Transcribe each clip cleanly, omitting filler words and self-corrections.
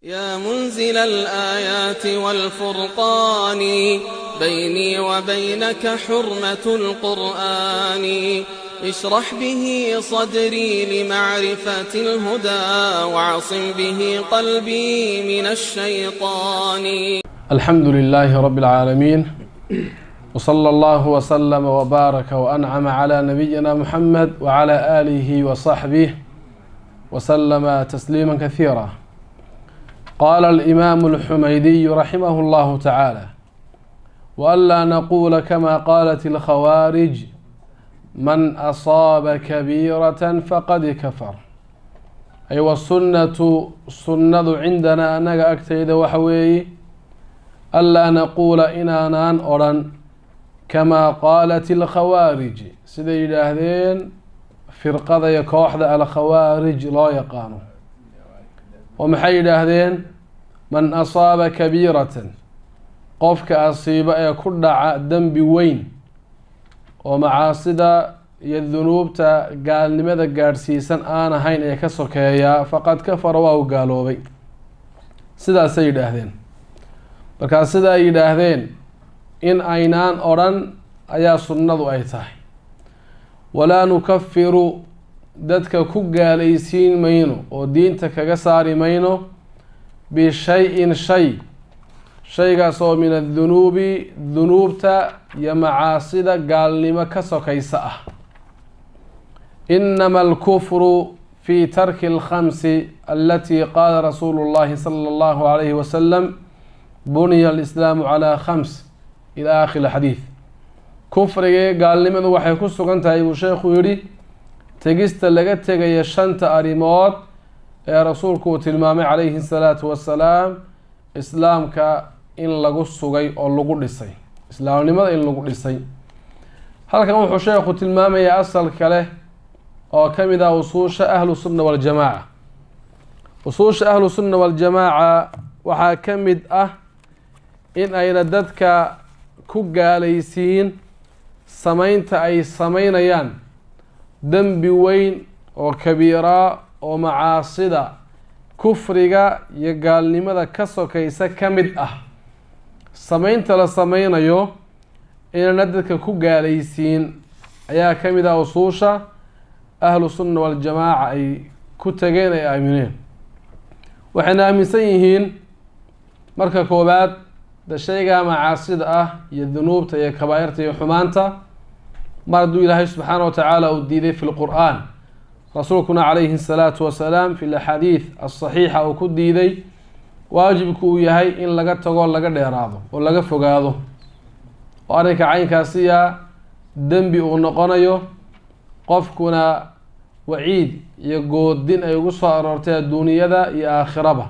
يا منزل الآيات والفرقان بيني وبينك حرمة القرآن اشرح به صدري لمعرفة الهدى واعصم به قلبي من الشيطان. الحمد لله رب العالمين، وصلى الله وسلم وبارك وأنعم على نبينا محمد وعلى آله وصحبه وسلم تسليما كثيرا. قال الإمام الحميدي رحمه الله تعالى: وألا نقول كما قالت الخوارج من أصاب كبيرة فقد كفر. أي والسنة سنة عندنا أنك أكتيد وحوي ألا نقول إنانان أرن كما قالت الخوارج سيدي الأهدين فرقة يكوحدة الخوارج لا يقانو ومحي الأهدين من أصاب كبيرة قفك أصيب يكون دنب وين ومعاصدة الذنوب قال لماذا قارسيسا أنا هين يكسرك يا فقد كفر وهو قالوا بي سيدا سيد أهدين markaa sida ay yidhaahdeen in aynaan odhan ayaa sunnadu ay tahay. walaa nukafiru dadka ku gaalaysiin mayno oo diinta kaga saari mayno bishay-in shaygaas oo min adunuubi dunuubta iyo macaasida gaalnimo ka sokaysa ah. inama alkufru fi tarki alkhamsi alatii qaala rasuulu llahi sala allahu alayhi wasalam buniya alislaamu calaa khams ilaa aakhiri xadiid. kufrigii gaalnimadu waxay ku sugan tahay buu sheekhu yidhi tegista laga tegaya 5 arrimood ee rasuulku uu tilmaamay calayhi salaatu wassalaam islaamka in lagu sugay oo lagu dhisay, islaamnimada in lagu dhisay. halkan wuxuu sheekhu tilmaamayaa asal kale oo ka mid ah usuusha ahlu sunna waljamaaca. usuusha ahlu sunna waljamaaca waxaa ka mid ah in ayna dadka ku gaalaysiin samaynta ay samaynayaan dembi weyn oo kabiira oo macaasida kufriga iyo gaalnimada ka sokaysa ka mid ah. samaynta la samaynayo inayna dadka ku gaalaysiin ayaa ka mid ah usuusha ahlu sunna waljamaaca ay ku tageen ay aamineen. waxayna aaminsan yihiin marka koobaad da shayga macaasida ah iyo dunuubta iyo kabaa'irta iyo xumaanta mar hadduu ilaahay subxaana wa tacaala uu diiday fi lqur'aan, rasuulkuna calayhi salaatu wasalaam fi laxaadiid asaxiixa uu ku diiday, waajibku uu yahay in laga tago laga dheeraado oo laga fogaado oo arrinka caynkaasiya dembi uu noqonayo, qofkuna waciid iyo goodin ay ugu soo aroortay adduuniyada iyo aakhiraba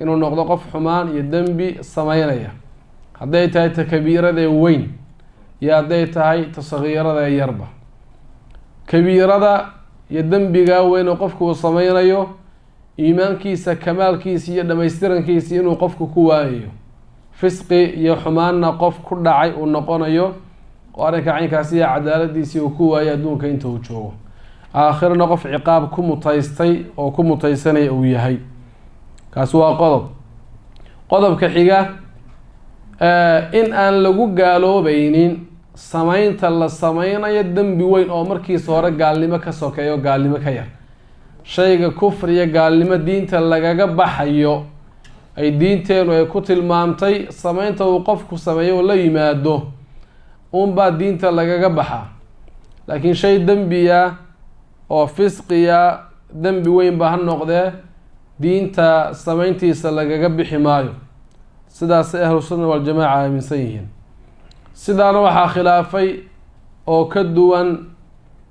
inuu noqdo qof xumaan iyo dembi samaynaya, hadday tahay ta kabiirada ee weyn iyo hadday tahay ta sagiirada ee yarba. kabiirada iyo dembiga weyn oo qofku uu samaynayo iimaankiisa kamaalkiisa iyo dhamaystirankiisa inuu qofku ku waayayo, fisqi iyo xumaanna qof ku dhacay uu noqonayo oo arrinka caynkaasiya cadaaladiisii uu ku waayay adduunka inta uu joogo, aakhirana qof ciqaab ku mutaystay oo ku mutaysanaya uu yahay. kaasi waa qodob. qodobka xiga in aan lagu gaaloobaynin samaynta la samaynayo dembi weyn oo markiisa hore gaalnimo ka sokeeyo gaalnimo ka yar. shayga kufriya gaalnimo diinta lagaga baxayo ay diinteenu ay ku tilmaamtay samaynta uu qofku sameeyo oo la yimaado unbaa diinta lagaga baxaa. laakiin shay dembiya oo fisqiya dembi weyn ba ha noqdee diinta samayntiisa lagaga bixi maayo. sidaasay ahlu sunna waljamaaca aaminsan yihiin. sidaana waxaa khilaafay oo ka duwan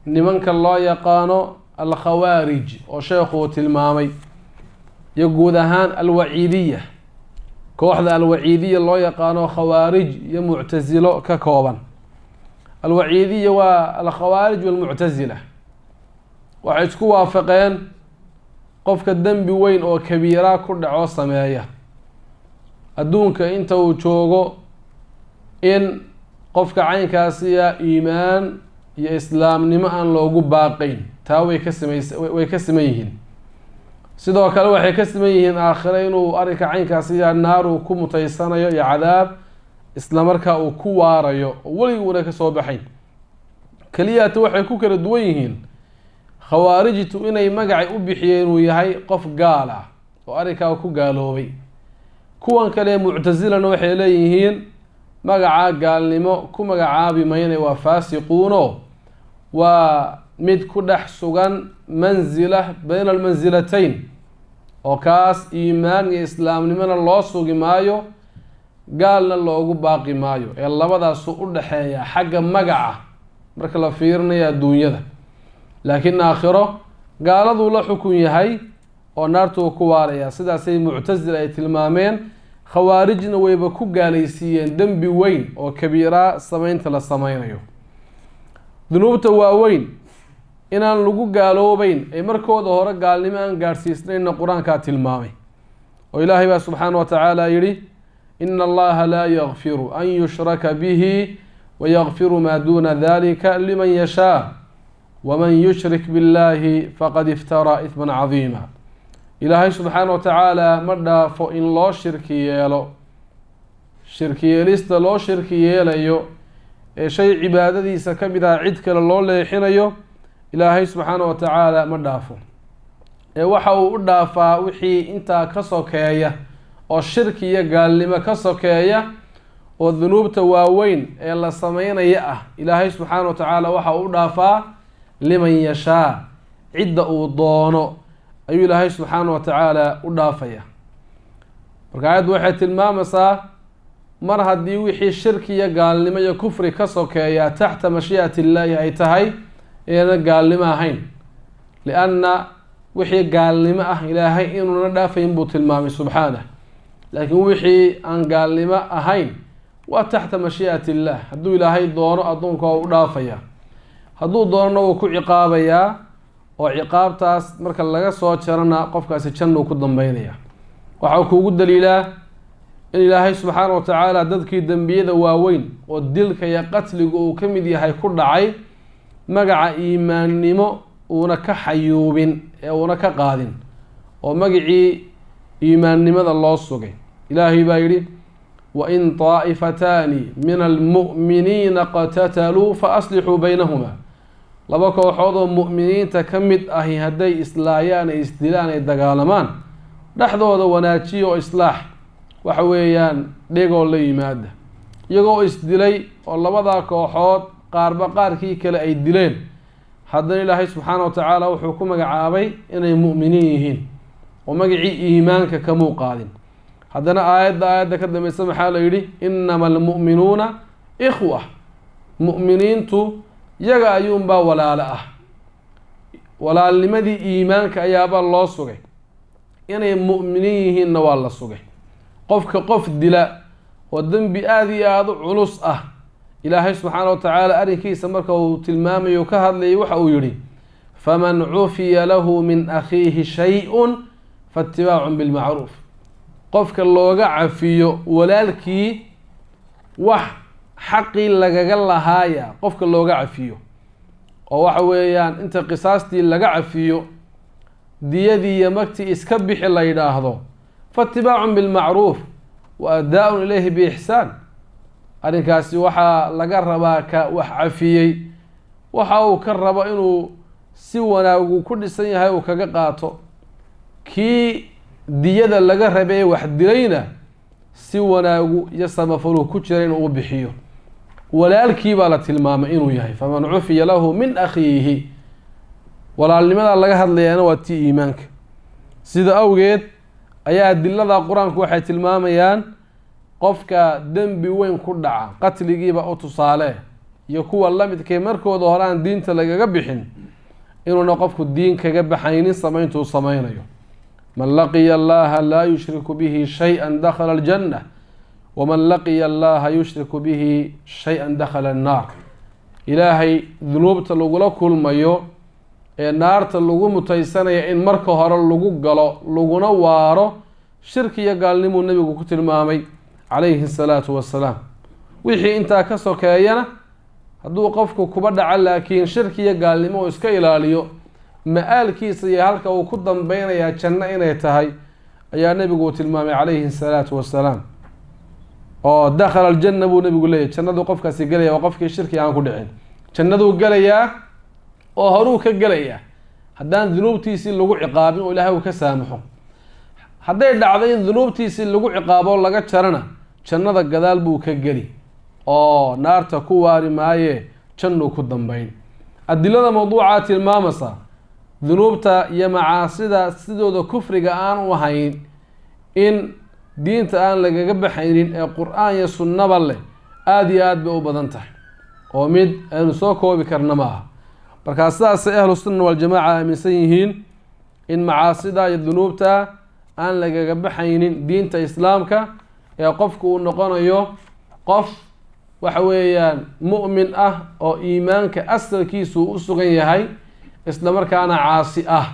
nimanka loo yaqaano alkhawaarij oo sheekhu uu tilmaamay, iyo guud ahaan alwaciidiya, kooxda alwaciidiya loo yaqaano khawaarij iyo muctasilo ka kooban. alwaciidiya waa alkhawaarij walmuctasila. waxay isku waafaqeen qofka dembi weyn oo kabiira ku dhaco sameeya adduunka inta uu joogo in qofka caynkaasiya iimaan iyo islaamnimo aan loogu baaqayn. taa way ka siman yihiin. sidoo kale waxay ka siman yihiin aakhire inuu arrinka caynkaas iyo naar uu ku mutaysanayo iyo cadaab isla markaa uu ku waarayo oo weliguna ka soo baxayn. keliyaata waxay ku kala duwan yihiin khawaarijtu inay magacay u bixiyeen inuu yahay qof gaal ah oo arrinkaa ku gaaloobay. kuwan kale muctasilana waxay leeyihiin magaca gaalnimo ku magacaabi mayne waa faasiquuno waa mid ku dhex sugan manzila bayna almansilatayn oo kaas iimaan iyo islaamnimona loo sugi maayo gaalna loogu baaqi maayo ee labadaasu u dhexeeya xagga magaca marka la fiirinayo adduunyada. laakiin aakhiro gaaladuu la xukun yahay oo naartuu ku waaraya. sidaasay muctasil ay tilmaameen. khawaarijna wayba ku gaalaysiiyeen dembi weyn oo kabiira samaynta la sameynayo. dunuubta waaweyn inaan lagu gaaloobeyn ee markooda hore gaalnimo aan gaadhsiisnayna qur-aankaa tilmaamay oo ilaahay baa subxaana wa tacaala yidhi ina allaha laa yakfiru an yushraka bihi wayakfiru maa duuna dalika liman yashaa waman yushrik biاllahi faqad iftaraa ihman cadiima. ilaahay subxaana wa tacaala ma dhaafo in loo shirki yeelo. shirki yeelista loo shirki yeelayo ee shay cibaadadiisa ka mid ah cid kale loo leexinayo ilaahay subxaana wa tacaala ma dhaafo ee waxa uu u dhaafaa wixii intaa ka sokeeya oo shirki iyo gaalnimo ka sokeeya oo dunuubta waaweyn ee la sameynaya ah. ilaahay subxaana wa tacaala waxa uu u dhaafaa liman yashaa cidda uu doono ayuu ilaahay subxaana wa tacaala u dhaafaya. marka aayaddu waxay tilmaamaysaa mar haddii wixii shirki iyo gaalnimo iyo kufri ka sokeeya taxta mashii'ati illaahi ay tahay eena gaalnimo ahayn. lianna wixii gaalnimo ah ilaahay inuuna dhaafayn buu tilmaamay subxaanah. laakiin wixii aan gaalnimo ahayn waa taxta mashii'ati illaah. hadduu ilaahay doono addoonka waa u dhaafaya, hadduu doonona wuu ku ciqaabayaa oo ciqaabtaas marka laga soo jarana qofkaasi jannuu ku dambeynaya. waxaa kuugu daliilaa in ilaahay subxaana wa tacaala dadkii dembiyada waaweyn oo dilka iyo qatliga uu ka mid yahay ku dhacay magaca iimaannimo uuna ka xayuubin ee uuna ka qaadin oo magacii iimaannimada loo sugay. ilaahay baa yidhi wain طaa'ifataani min almu'miniina qatataluu faaslixuu baynahuma. laba kooxood oo mu'miniinta ka mid ahi hadday islaayaan ay isdilaan ay dagaalamaan dhexdooda wanaajiya oo islaax waxa weeyaan dhegoo la yimaada. iyagoo isdilay oo labadaa kooxood qaarba qaarkii kale ay dileen haddana ilaahay subxaana wa tacaala wuxuu ku magacaabay inay mu'miniin yihiin oo magacii iimaanka kamuu qaadin. haddana aayadda ka dambeysa maxaa la yidhi inama almu'minuuna ikhwa. mu'miniintu yaga ayuunbaa walaalo ah. walaalnimadii iimaanka ayaabaa loo sugay. inay mu'miniin yihiinna waa la sugay. qofka qof dila oo dembi aada iyo aada u culus ah ilaahay subxaana wa tacaala arrinkiisa marka uu tilmaamayo ka hadlayay waxa uu yihi faman cufiya lahu min akhiihi shay-un faatibaacun bilmacruuf. qofka looga cafiyo walaalkii wax xaqii lagaga lahaaya qofka looga cafiyo oo waxa weeyaan inta qisaastii laga cafiyo diyadii iyo magtii iska bixi la yidhaahdo faatibaacun bilmacruuf wa adaa-un ilayhi biixsaan. arrinkaasi waxaa laga rabaa ka wax cafiyey waxa uu ka rabo inuu si wanaagu ku dhisan yahay uu kaga qaato. kii diyada laga rabee wax dilayna si wanaagu iyo samafaluu ku jira inuu u bixiyo. walaalkii baa la tilmaamay inuu yahay faman cufiya lahu min akhiihi. walaalnimadaa laga hadlayaana waa tii iimaanka. sida awgeed ayaa adilada qur-aanku waxay tilmaamayaan qofka dembi weyn ku dhaca qatligiiba u tusaale iyo kuwa la midkay markooda hore aan diinta lagaga bixin inuuna qofku diin kaga baxaynin samayntuu samaynayo. man laqiya allaha laa yushriku bihi shay-an dakhala aljanna waman laqiya allaha yushriku bihi shay-an dakhala annaar. ilaahay dunuubta lagula kulmayo ee naarta lagu mutaysanaya in marka hore lagu galo laguna waaro shirki iyo gaalnimuu nebigu ku tilmaamay calayhi salaatu wassalaam. wixii intaa ka sokeeyana hadduu qofku kuba dhaco laakiin shirki iyo gaalnimo uu iska ilaaliyo ma-aalkiisa iyo halka uu ku dambaynayaa janno inay tahay ayaa nebigu uu tilmaamay calayhi الsalaatu wassalaam oo dakhala aljanna buu nebigu leeyahy jannaduu qofkaasi gelaya waa qofkii shirki aan ku dhicin jannaduu gelayaa oo horuu ka gelayaa haddaan dunuubtiisii lagu ciqaabin oo ilaahay uu ka saamaxo hadday dhacdo in dunuubtiisii lagu ciqaabo laga jarana jannada gadaal buu ka geli oo naarta ku waari maaye jannuu ku dambayn adilada mawduucaa tilmaamaysa dunuubta iyo macaasida sidooda kufriga aan u ahayn in diinta aan lagaga baxaynin ee qur-aan iyo sunnaba leh aada iyo aada bay u badan tahay oo mid aynu soo koobi karna ma aha markaa sidaasay ahlu sunna waljamaaca aaminsan yihiin in macaasida iyo dunuubta aan lagaga baxaynin diinta islaamka ee qofku uu noqonayo qof waxa weeyaan mu'min ah oo iimaanka asalkiisu u sugan yahay isla markaana caasi ah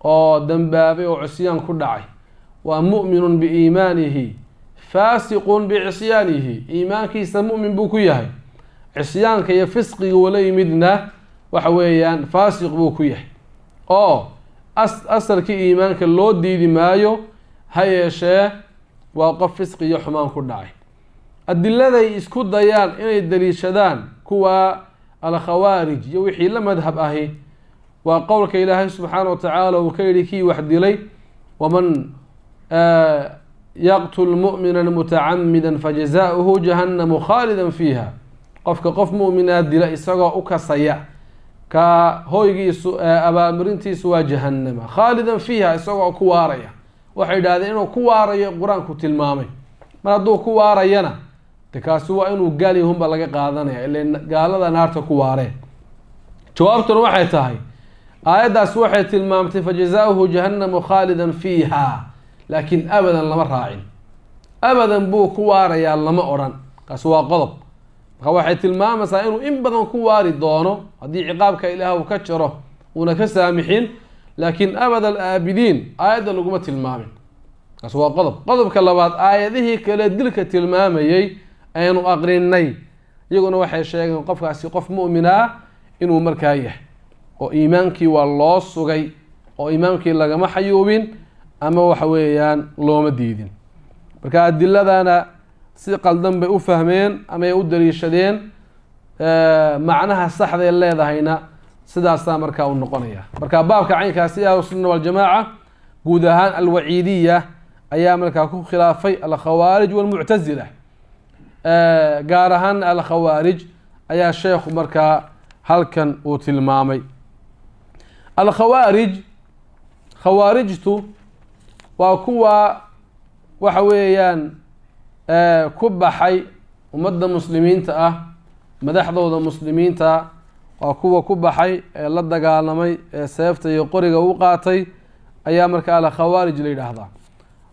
oo dambaabay oo cisyaan ku dhacay waa mu'minun biiimaanihi faasiqun bicisyaanihi iimaankiisa mu'min buu ku yahay cisyaanka iyo fisqiga wala yimidna waxa weeyaan faasiq buu ku yahay oo asalkii iimaanka loo diidi maayo ha yeeshee waa qof fisqi iyo xumaan ku dhacay adiladay isku dayaan inay daliishadaan kuwa alkhawaarij iyo wixii la madhab ahi waa qowlka ilaahay subxaana wa tacaala uu ka yidhi kii wax dilay waman yaqtul mu'mina mutacamida fajazaؤuhu jahannamu khaalidan fiiha qofka qof mu'minaa dila isagoo u kasaya ka hoygiisu abaalmarintiisu waa jahannama khaalidan fiiha isagoo ku waaraya waxay idhahdeen inuu ku waarayo qur-aanku tilmaamay mar hadduu ku waarayana de kaasi waa inuu gaal yahunba laga qaadanaya ila gaalada naarta ku waareen jawaabtuna waxay tahay aayaddaas waxay tilmaamtay fajazaؤuhu jahannamu khaalidan fiiha laakiin abadan lama raacin abadan buu ku waarayaa lama odhan kaasi waa qodob marka waxay tilmaamaysaa inuu in badan ku waari doono haddii ciqaabka ilaah uu ka jaro uuna ka saamixin laakiin abad alaabidiin aayadda laguma tilmaamin kaasi waa qodob qodobka labaad aayadihii kale dilka tilmaamayey aynu aqrinay iyaguna waxay sheegeen qofkaasi qof mu'minaa inuu markaa yahay oo iimaankii waa loo sugay oo iimaankii lagama xayuubin ama waxa weeyaan looma diidin marka adiladana si qaldan bay u fahmeen ama ay u daliishadeen macnaha saxday leedahayna sidaasaa markaa u noqonaya marka baabka caynkaasi ahlu sunna waljamaaca guud ahaan alwaciidiya ayaa markaa ku khilaafay alkhawaarij walmuctazila gaar ahaan alkhawaarij ayaa sheekhu markaa halkan uu tilmaamay alkhawaarij khawaarijtu waa kuwa waxa weeyaan ku baxay ummadda muslimiinta ah madaxdooda muslimiinta waa kuwa ku baxay ee la dagaalamay ee seefta iyo qoriga u qaatay ayaa markaa alkhawaarij la yidhaahdaa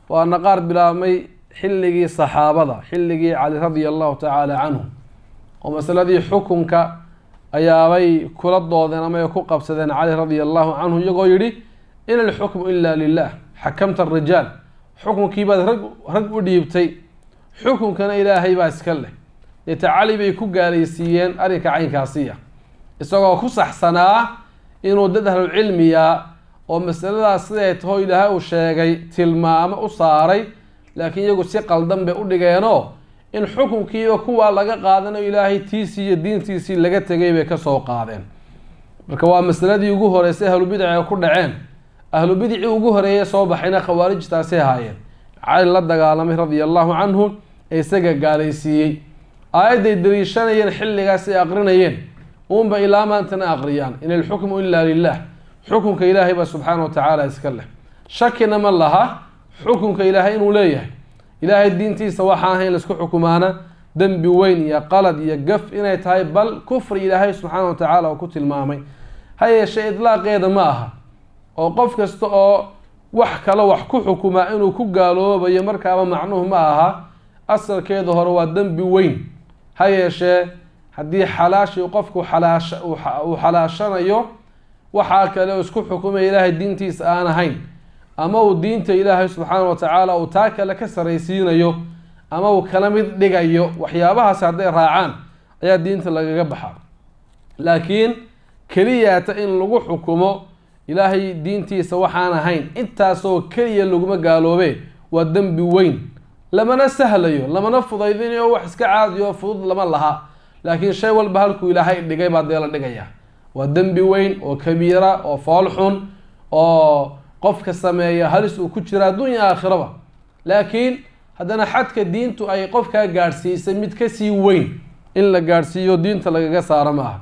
waana qaar bilaabmay xilligii saxaabada xilligii cali radia allahu tacaala canhu oo masaladii xukunka ayaabay kula doodeen ama ay ku qabsadeen cali radia allahu canhu iyagoo yidhi in alxukmu ila lilah xakamta arijaal xukunkiibaad rag u dhiibtay xukunkana ilaahay baa iska leh deeta cali bay ku gaalaysiiyeen arrinka caynkaasiya isagoo ku saxsanaa inuu dad ahlulcilmiya oo masaladaas siday taho ilaahay uu sheegay tilmaamo u saaray laakiin iyagu si qaldan bay u dhigeenoo in xukunkiiba kuwaa laga qaadanayo ilaahay tiisii iyo diintiisii laga tegay bay kasoo qaadeen marka waa masaladii ugu horeysay ahlubidaci ku dhaceen ahlubidicii ugu horeeyay soo baxayna khawaarijtaasay ahaayeen cali la dagaalamay radia allahu canhu ee isaga gaalaysiiyey aayadday daliishanayeen xilligaas ay aqrinayeen uunba ilaa maantana aqriyaan in alxukmu ila lilah xukunka ilaahay baa subxaana wa tacaala iska leh shakina ma laha xukunka ilaahay inuu leeyahay ilaahay diintiisa waxaa ahayn laisku xukumaana dembi weyn iyo qalad iyo gaf inay tahay bal kufri ilaahay subxaana wa tacaala uu ku tilmaamay ha yeeshee idlaaqeeda ma aha oo qof kasta oo wax kale wax ku xukumaa inuu ku gaaloobayo markaaba macnuhu ma aha asalkeeda hore waa dembi weyn ha yeeshee haddii xalaashii qofku uu xalaashanayo waxaa kale oo isku xukumaya ilaahay diintiisa aan ahayn ama uu diinta ilaahay subxaana wa tacaala uu taa kale ka saraysiinayo ama uu kala mid dhigayo waxyaabahaasi hadday raacaan ayaa diinta lagaga baxaa laakiin keliyaata in lagu xukumo ilaahay diintiisa waxaan ahayn intaasoo keliya laguma gaaloobe waa dembi weyn lamana sahlayo lamana fudaydinayo wax iska caadiyo fudud lama laha laakiin shay walba halkuu ilaahay dhigay baa dee la dhigaya waa dembi weyn oo kabiira oo fool xun oo qofka sameeya halis uu ku jira adduunya aakhiraba laakiin haddana xadka diintu ay qofkaa gaadhsiisay mid kasii weyn in la gaadhsiiyo diinta lagaga saaro ma aha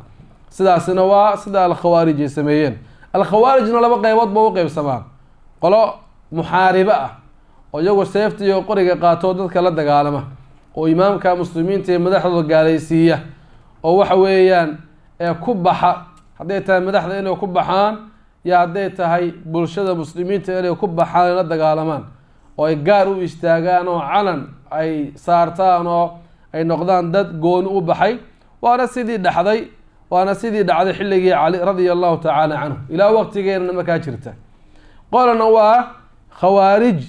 sidaasina waa sida alkhawaarij ay sameeyeen alkhawaarijna laba qaybood ba u qaybsamaan qolo muxaaribo ah oo iyagu seefta iyo qoriga qaatoo dadka la dagaalama oo imaamka muslimiinta ee madaxdooda gaalaysiiya oo waxa weeyaan ku baxa hadday tahay madaxda inay ku baxaan iyo hadday tahay bulshada muslimiinta inay ku baxaan la dagaalamaan oo ay gaar u istaagaan oo calan ay saartaan oo ay noqdaan dad gooni u baxay waana sidii dhacday xilligii cali radia allahu tacaala canhu ilaa waqtigeena markaa jirta qolana waa khawaarij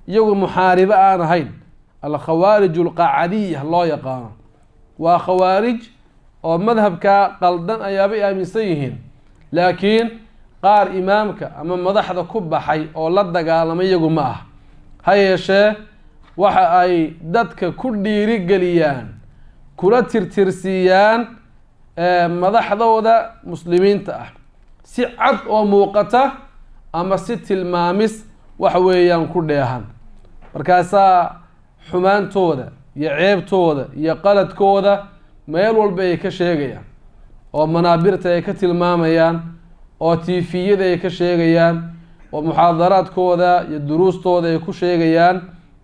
iyagu muxaaribo aan ahayn alkhawaarij alqacadiya loo yaqaano waa khawaarij oo madhabka qaldan ayaabay aaminsan yihiin laakiin qaar imaamka ama madaxda ku baxay oo la dagaalamay iyagu ma ah ha yeeshee waxa ay dadka ku dhiirigeliyaan kula tirtirsiiyaan madaxdooda muslimiinta ah si cad oo muuqata ama si tilmaamis waxa weeyaan ku dheehan markaasaa xumaantooda iyo ceebtooda iyo qaladkooda meel walba ay ka sheegayaan oo manaabirta ay ka tilmaamayaan oo tiifiyada ay ka sheegayaan oo muxaadaraadkooda iyo duruustooda ay ku sheegayaan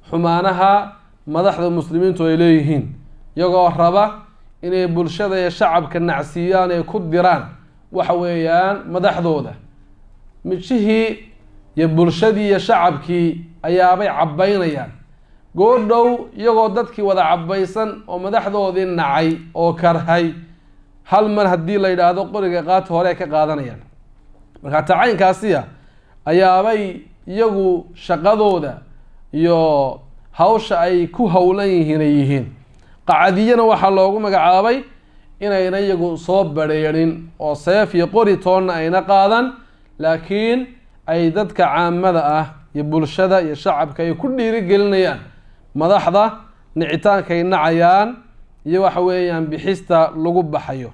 xumaanaha madaxda muslimiintu ay leeyihiin iyagoo raba inay bulshada iyo shacabka nacsiiyaan ay ku diraan waxa weeyaan madaxdooda mijihii iyo bulshadii iyo shacabkii ayaabay cabbaynayaan goodhow iyagoo dadkii wada cabbaysan oo madaxdoodii nacay oo karhay hal mar haddii la yidhaahdo qoriga qaata hore ay ka qaadanayaan markaa tacaynkaasiya ayaabay iyagu shaqadooda iyo hawsha ay ku howlan yihiin ay yihiin qacadiyana waxaa loogu magacaabay inayna iyagu soo badheerin oo seef iyo qori toonna ayna qaadan laakiin ay dadka caamada ah iyo bulshada iyo shacabka ay ku dhiirigelinayaan madaxda nicitaankay nacayaan iyo waxa weeyaan bixista lagu baxayo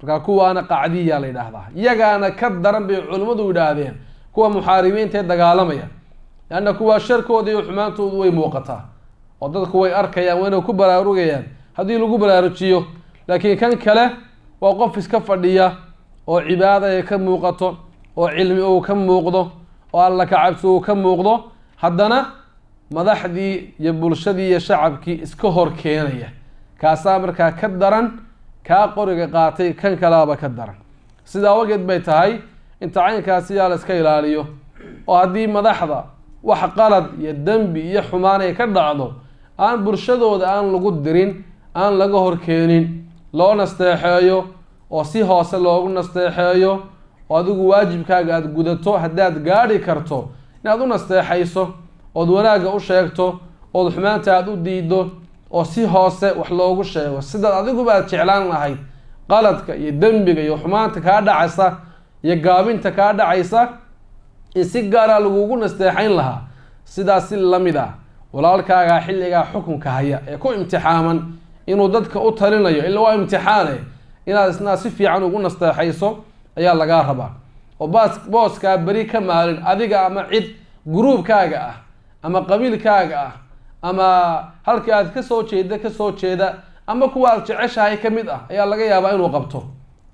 markaa kuwaana qacdiya la yidhaahdaa iyagaana ka daran bay culimmadu yidhaahdeen kuwa muxaaribiinta ee dagaalamaya leanna kuwaa sharkooda iyo xumaantoodu way muuqataa oo dadku way arkayaan wayna ku baraarugayaan haddii lagu baraarujiyo laakiin kan kale waa qof iska fadhiya oo cibaada ay ka muuqato oo cilmi uu ka muuqdo oo alla ka cabsi uu ka muuqdo haddana madaxdii iyo bulshadii iyo shacabkii iska hor keenaya kaasaa markaa ka daran kaa qoriga qaatay kan kalaaba ka daran sidaa awgeed bay tahay in tacaynkaasi yaa la iska ilaaliyo oo haddii madaxda wax qalad iyo dembi iyo xumaan ay ka dhacdo aan bulshadooda aan lagu dirin aan laga hor keenin loo nasteexeeyo oo si hoose loogu nasteexeeyo oo adigu waajibkaaga aada gudato haddaad gaadhi karto inaad u nasteexayso ood wanaagga u sheegto ood xumaanta aada u diido oo si hoose wax loogu sheego sidaad adiguba aad jeclaan lahayd qaladka iyo dembiga iyo xumaanta kaa dhacaysa iyo gaabinta kaa dhacaysa in si gaara lagugu nasteexayn lahaa sidaas si lamid ah walaalkaagaa xilligaa xukunka haya ee ku imtixaaman inuu dadka u talinayo ila waa imtixaane inaad isna si fiican ugu nasteexayso ayaa lagaa rabaa oo booskaa beri ka maalin adiga ama cid gruubkaaga ah ama qabiilkaaga ah ama halkii aad kasoo jeeda ama kuwa aad jeceshahay ka mid ah ayaa laga yaabaa inuu qabto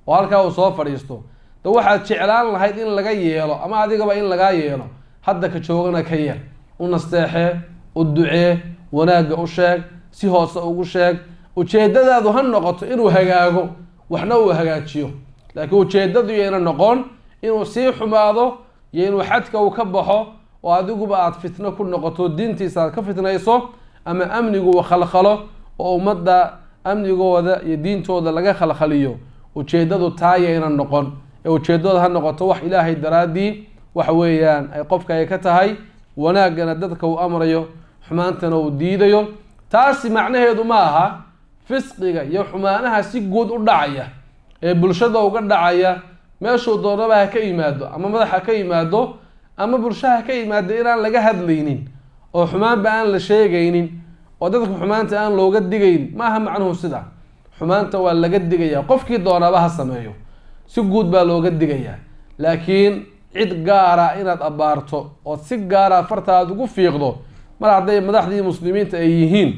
oo halkaa uu soo fadhiisto de waxaad jeclaan lahayd in laga yeelo ama adigaba in lagaa yeelo hadda ka joogana ka yeel u nasteexee u ducee wanaagga u sheeg si hoose ugu sheeg ujeedadaadu ha noqoto inuu hagaago waxna uu hagaajiyo laakiin ujeedadu yayna noqon inuu sii xumaado iyo inuu xadka uu ka baxo oo adiguba aada fitno ku noqoto diintiisa aad ka fitnayso ama amnigu uu khalkhalo oo ummadda amnigooda iyo diintooda laga khalkhaliyo ujeedadu taa yayna noqon ee ujeedada ha noqoto wax ilaahay daraaddii waxa weeyaan ay qofka ay ka tahay wanaaggana dadka uu amrayo xumaantana uu diidayo taasi macnaheedu ma aha fisqiga iyo xumaanaha si guud u dhacaya ee bulshada uga dhacaya meeshuu doonaba ha ka yimaado ama madax ha ka yimaado ama bulsho ha ka yimaado inaan laga hadlaynin oo xumaanba aan la sheegaynin oo dadka xumaanta aan looga digaynin maaha macnuhu sida xumaanta waa laga digayaa qofkii doonaba ha sameeyo si guud baa looga digayaa laakiin cid gaara inaad abaarto oo si gaara fartaad ugu fiiqdo mar hadday madaxdii muslimiinta ay yihiin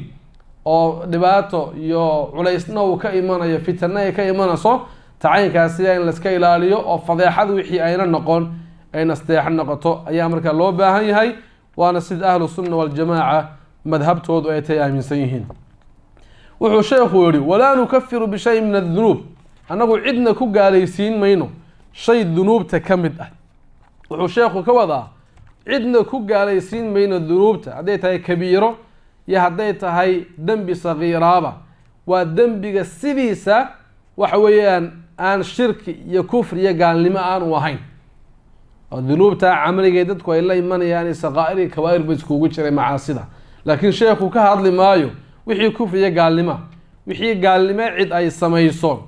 oo dhibaato iyo culaysna uu ka imanayo fitna ay ka imanayso tacaynkaasi in la iska ilaaliyo oo fadeexad wixii ayna noqon ay nasteex noqoto ayaa markaa loo baahan yahay waana sida ahlu sunna wal jamaa madhabtoodu ay tahay aaminsan yihiin wuxuu sheekhu yiri walaa nukaffiru bi shay min adh-dhunub anagu cidna ku gaalaysiin mayno shay dhunuubta kamid ah wuxuu sheekhu ka wadaa cidna ku gaalaysiin mayno dhunuubta haday tahay kabiiro iyo haday tahay dambi sagiiraba waa dambiga sidiisa waxa weeyaan aan shirki iyo kufri iyo gaalnimo aan u ahayn dhunuubta camaligeed dadku ay la imanayaan saqaa'ir kabaa'ir bay iskugu jiray macaasida laakiin sheekhu ka hadli maayo wixii kufri iyo gaalnimo wixii gaalnimo cid ay samayso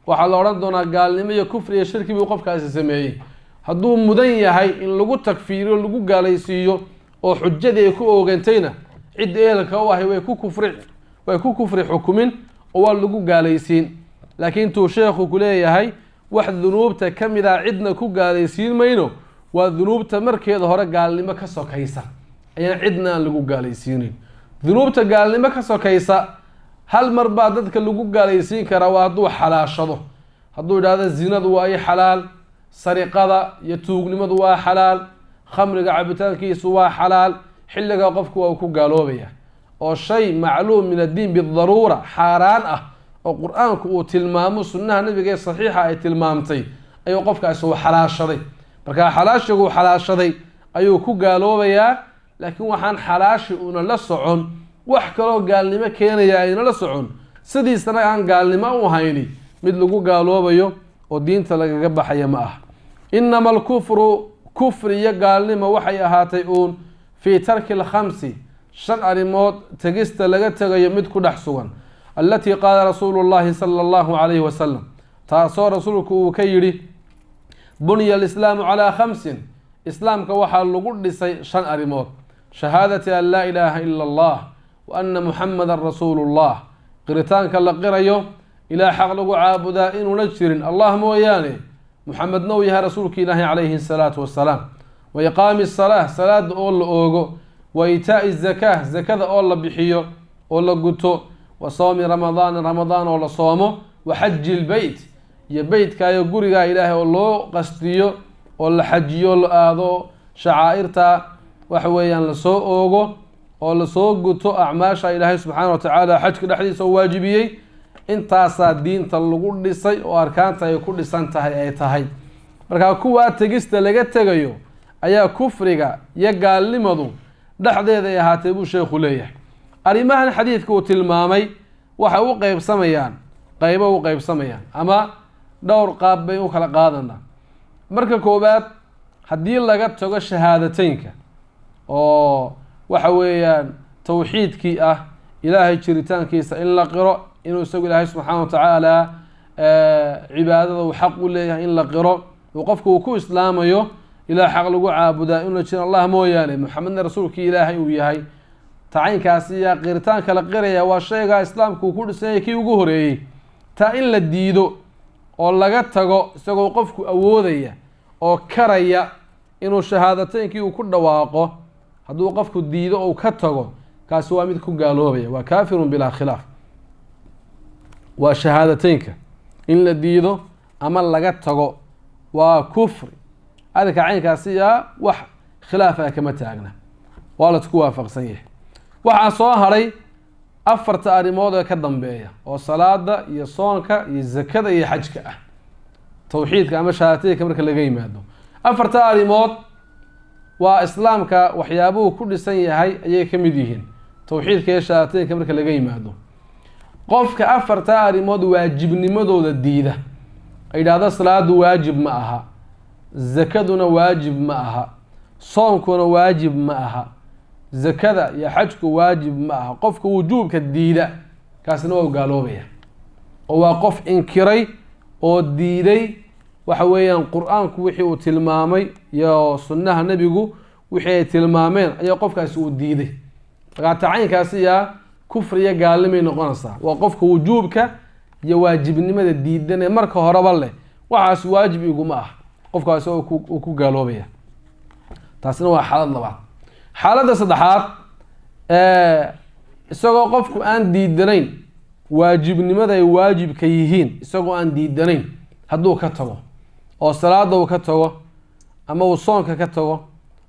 waxa la oran doonaa gaalnimo iyo kufri iyo shirki buu qofkaasi sameeyay hadduu mudan yahay in lagu takfiiriyo lagu gaalaysiiyo oo xujadii ay ku oogantayna cid eelka u ahay way ku kufri xukumin oo waa lagu gaalaysiin laakiin tuu sheekhu ku leeyahay wax dhunuubta kamid ah cidna ku gaalaysiin mayno waa dhunuubta markeeda hore gaalnimo ka sokaysa ayaan cidna aan lagu gaalaysiinin dhunuubta gaalnimo ka sokaysa hal mar baa dadka lagu gaalaysiin karaa waa hadduu xalaashado hadduu idhaahdo zinadu waa ay xalaal sariqada iyo tuugnimadu waa xalaal khamriga cabitaankiisu waa xalaal xilliga qofku waa ku gaaloobaya oo shay macluum min addiin bidaruura xaaraan ah oo qur-aanku uu tilmaamo sunnaha nabiga ee saxiixa ay tilmaamtay ayuu qofkaasi uu xalaashaday markaa xalaashigu xalaashaday ayuu ku gaaloobayaa laakiin waxaan xalaashi una la socon wax kaloo gaalnimo keenaya ayna la socon sidiisana aan gaalnimo u hayni mid lagu gaaloobayo oo diinta lagaga baxaya ma ah inama alkufru kufri iyo gaalnimo waxay ahaatay uun fii tarki alkhamsi shan arrimood tegista laga tegayo mid ku dhex sugan التي قال رسول الله صلى الله عليه وسلم تاسو رسولك وكيري بني الإسلام على خمس إسلام كوحا لقل شن أرموت شهادة أن لا إله إلا الله وأن محمد رسول الله قرتان كالقريو إلى حق لقو عابدا إن نجر الله موياني محمد نويها رسولك إله عليه الصلاة والسلام وإقام الصلاة صلاة أول أوغو وإيتاء الزكاة زكاة أول بحيو أول قلتو وصوم رمضان ولا صومه وحج البيت يا بيت كايو غوريغا إلهي والله قصديو ولا حجيو لآذو شعائرتا وحويان لسو أوغو ولا سو قطو أعماشا إلهي سبحانه وتعالى حج كدحديث واجبيي انتاسا دين تلقود لسي واركانتا يكون لسانتهي ايتهي marka kuwa tagista laga tagayo ayaa kufriga iyo gaalnimadu dhaxdeeda ay ahaatay buu sheekhu leeyahay arimahan xadiidku uu tilmaamay waxa uu qaybsamayaan ama dhowr qaab bay u kala qaadana marka koobaad hadii laga tago shahaadateynka oo waxa weeyaan tawxiidkii ah ilaahay jiritaankiisa in la qiro inuu isagu ilaahay subxaanahu wa ta'ala cibaadada uu xaq u leeyahay in la qiro وقفك وكو إسلاميو إلى حق لغو عابدا إنه جين الله موياني محمد رسولك إلهي وياهي تعين كاسيا قيرتان كلا قيريا واشيغا إسلامك وكو سيكي وقهري تا إلا ديدو oo laga tago isagoo qofku awoodaya oo karaya inuu shahaadateynki uu ku dhawaaqo haduu qofku diido oo ka tago kaas waa mid ku gaaloobaya waa kaafirun bila khilaaf waa shahaadateynka in la diido ama laga tago وكفر هذا كعين كاسية وح خلافة كما تاجنا ولا تكوا فقسيه وحصاهري أفرت أريمودا كدم بيا والصلاة يصونك يزكدا يحجك توحيد كما شهادتي كما كل جاي مادو أفرت أريمود وإسلامك وحيابوه كل سنة هاي أي كمديهن توحيد كشهادتي كما كل جاي مادو قفك أفرت أريمود واجبني مدو الديده إذا هذا صلاة واجب معها زكاة واجب معها صومك واجب معها زكاة يا حجك واجب معها قفك وجوبك الديدة كاسنو قالوا بيه وقف إنكري أو ديدي waxa weeyaan qur-aanku wixii uu tilmaamay iyo sunnaha nebigu wixii ay tilmaameen ayaa qofkaasi uu diiday markaa tacaynkaasi yaa kufriya gaalnimay noqonaysaa waa qofka wujuubka iyo waajibnimada diidan ee marka horeba leh waxaas waajib iguma ah qofkaas uu ku gaaloobaya taasina waa xaalad labaad xaaladda saddexaad isagoo qofku aan diidanayn waajibnimada ay waajibka yihiin isagoo aan diidanayn hadduu ka tago oo salaada uu ka tago ama uu soonka ka tago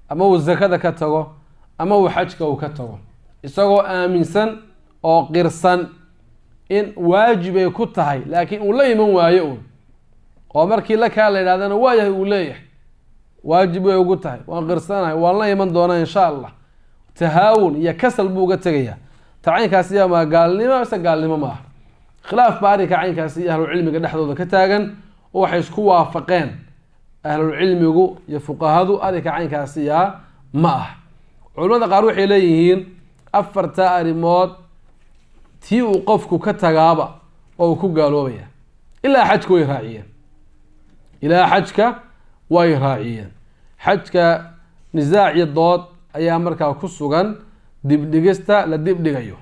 ama uu zakada ka tago ama uu xajka uu ka tago isagoo aaminsan oo qirsan in waajib ay ku tahay laakiin uu la iman waayo uun oo markii la kaa la yidhahdana waa yahay uu leeyahay waajib way ugu tahay waan qirsanahay waan la iman doonaa insha allah tahaawun iyo kasal buu uga tegayaa tacaynkaasi yaa maa gaalnimo mise gaalnimo ma aha khilaaf baa arrinka caynkaasi iyo ahlulcilmiga dhexdooda ka taagan oo waxay isku waafaqeen ahlulcilmigu iyo fuqahadu arrinka caynkaasi yaa ma ah culimmada qaar waxay leeyihiin afarta arrimood tii uu qofku ka tagaaba oo uu ku gaaloobaya ilaa xajka way raaciyeen ilaa xajka way raaciyeen xajka nisaac iyo dood ayaa markaa ku sugan dibdhigista la dibdhigayo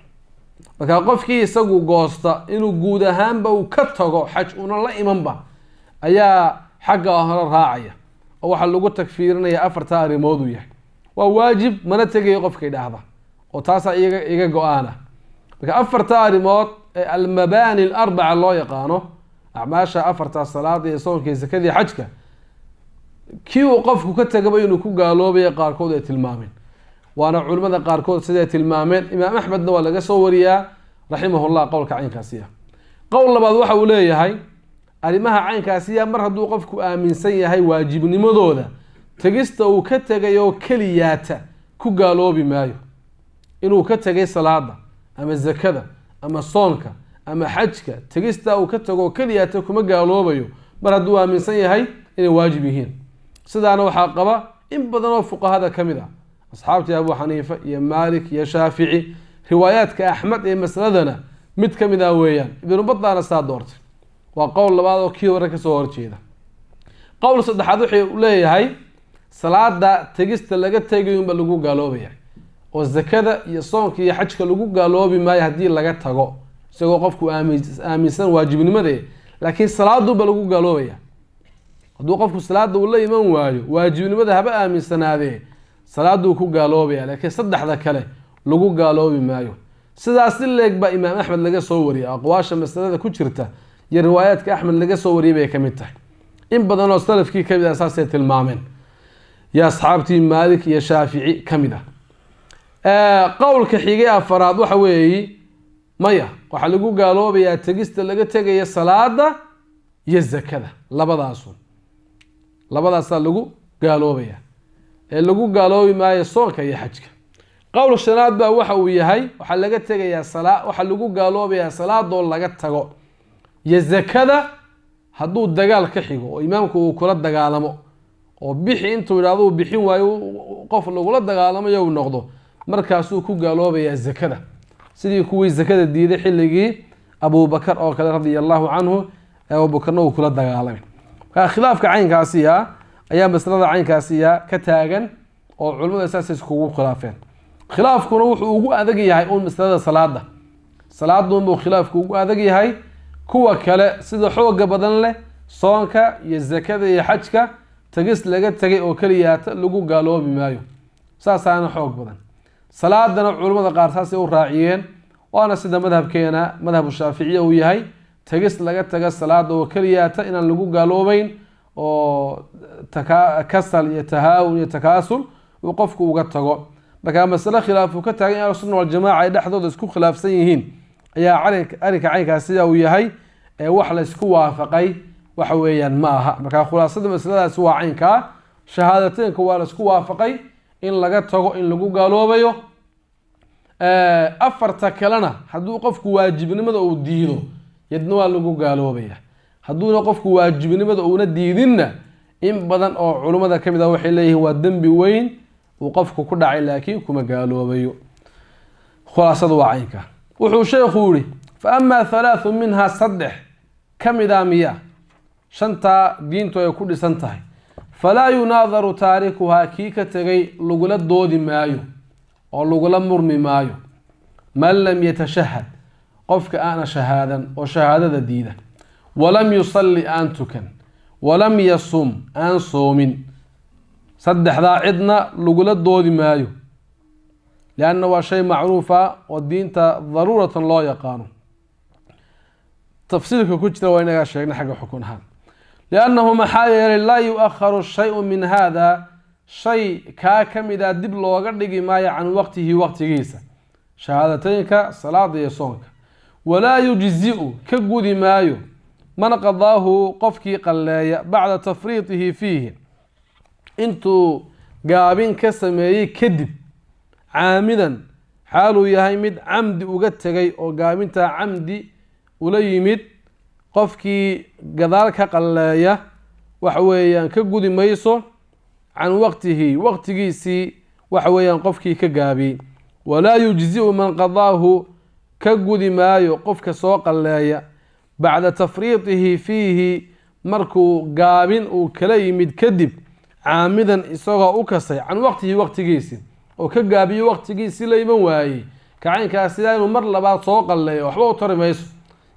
markaa qofkii isagu goosta inuu guud ahaanba uu ka tago xaj una la imanba ayaa xagga hore raacaya oo waxaa lagu tagfiirinaya afarta arrimood uu yahay waa waajib mana tegayo qofka idhaahda oo taasaa iga go-aana marka afarta arrimood ee almabaani alarbaca loo yaqaano acmaasha afarta salaada iyo soonka iyo sakadii xajka kii uu qofku ka tagaba inuu ku gaaloobaya qaarkood ay tilmaameen waana culimmada qaarkood siday tilmaameen imaam axmedna waa laga soo wariyaa raximahullah qowlka caynkaasiya qowl labaad waxa uu leeyahay arrimaha caynkaasiya mar hadduu qofku aaminsan yahay waajibnimadooda tegista uu ka tegayoo keliyaata ku gaaloobi maayo inuu ka tegay salaada ama zakada ama soonka ama xajka tegista uu ka tago keliyaata kuma gaaloobayo mar hadduu aaminsan yahay inay waajib yihiin sidaana waxaa qaba in badan oo fuqahada ka mid ah asxaabtii abu xaniifa iyo maalik iyo shaafici riwaayaadka axmed ee masaladana mid ka mid ah weeyaan ibnu badaana saa doortay waa qowl labaad oo kii hore kasoo horjeeda qowl saddexaad wuxuu leeyahay salaada tegista laga tegayo inba lagu gaaloobaya oo zakada iyo soonka iyo xajka lagu gaaloobi maayo haddii laga tago isagoo qofku aaminsan waajibnimade laakiin salaaduba lagu gaaloobaya hadduu qofku salaada uu la iman waayo waajibnimada haba aaminsanaadee salaaduu ku gaaloobaya laakiin saddexda kale lagu gaaloobi maayo sidaas si leeg baa imaam axmed laga soo wariyay aqwaasha masalada ku jirta iyo riwaayaadka axmed laga soo wariyay bay ka mid tahay in badan oo salafkii ka mid ah saasay tilmaameen iyo asxaabtii maalik iyo shaafici ka mid ah qowlka xigay afaraad waxa weeye maya waxaa lagu gaaloobayaa tegista laga tegaya salaada iyo zakada labadaasaa lagu gaaloobaya ee lagu gaaloobi maayo soonka iyo xajka qowl shanaad baa waxa uu yahay waxaa laga tegayaa waxaa lagu gaaloobayaa salaadoo laga tago iyo zakada hadduu dagaal ka xigo oo imaamku uu kula dagaalamo oo bixi intuu idhaahdo uu bixin waayo qof lagula dagaalamayo uu noqdo markaasuu ku gaaloobayaa zakada sidii kuwii zakada diiday xilligii abubakar oo kale radia allahu canhu ee abubakarna uu kula dagaalamay markaa khilaafka caynkaasiya ayaa masalada caynkaasiya ka taagan oo culimmada saas iskugu khilaafeen khilaafkuna wuxuu ugu adag yahay uun masalada salaadunbuu khilaafku ugu adag yahay kuwa kale sida xooga badan leh soonka iyo zakada iyo xajka tagis laga tegay oo keliyaata lagu gaaloobi maayo saasaana xoog badan salaadana culimmada qaar saasay u raaciyeen waana sida madhabkeena madhabu shaaficiya uu yahay tagis laga taga salaada oo keliyaata inaan lagu gaaloobeyn oo kasal iyo tahaawun iyo takaasul uu qofku uga tago markaa masale khilaafu ka taagan ahlu sunna waljamaaca ay dhexdooda isku khilaafsan yihiin ayaa arrinka caynkaas sida uu yahay ee wax la isku waafaqay waxa weeyaan ma aha markaa khulaasada masaladaasi waa caynkaa shahaadateynka waa la isku waafaqay in laga tago in lagu gaaloobayo afarta kalena hadduu qofku waajibnimada uu diido yadna waa lagu gaaloobaya hadduuna qofku waajibnimada uuna diidinna in badan oo culummada ka mid ah waxay leeyihiin waa dembi weyn uu qofku ku dhacay laakiin kuma gaaloobayo khulaasadu waa caynka wuxuu sheekhu yihi fa amaa halaathu minhaa saddex ka mid a miya شنتا دينتو يكون سنتهي فلا يناظر تاركها كي كتغي لغلا دودي مايو أو لغلا مرمي مايو من لم يتشهد قفك أنا شهادا وشهادة ديدة ولم يصلي أنتكن ولم يصوم أن صوم صدح ذا عدنا لغلا دودي مايو لأنه شيء معروفة والدين ضرورة لا يقانو تفسيرك كنت وين شيخنا حق حكونها لأنه محايا لا يؤخر الشيء من هذا شيء كاكم إذا دب لو غدغي مايا عن وقته وقت جيسا شهادتينك صلاة يصونك ولا يجزئ كغودي مايو من قضاه قفكي قلايا بعد تفريطه فيه انتو قابين كسمي كذب عامدا حالو يهي مد عمد uga tagay oo gaabinta camdi ula yimid qofkii gadaal ka qaleeya wax weeyaan ka gudi mayso can waqtigiisi wax weeyaan qofkii ka gaabi wala yujzi'u man qadaahu ka gudi maayo qofka soo qaleeya bacda tafriitihi fiihi markuu gaabin uu kala yimid kadib caamidan isagoo u kasay can waqtigiisi oo ka gaabiyo waqtigiisi la iman waayay kacaynkaas sida inuu mar labaad soo qaleeyo waxba u tari mayso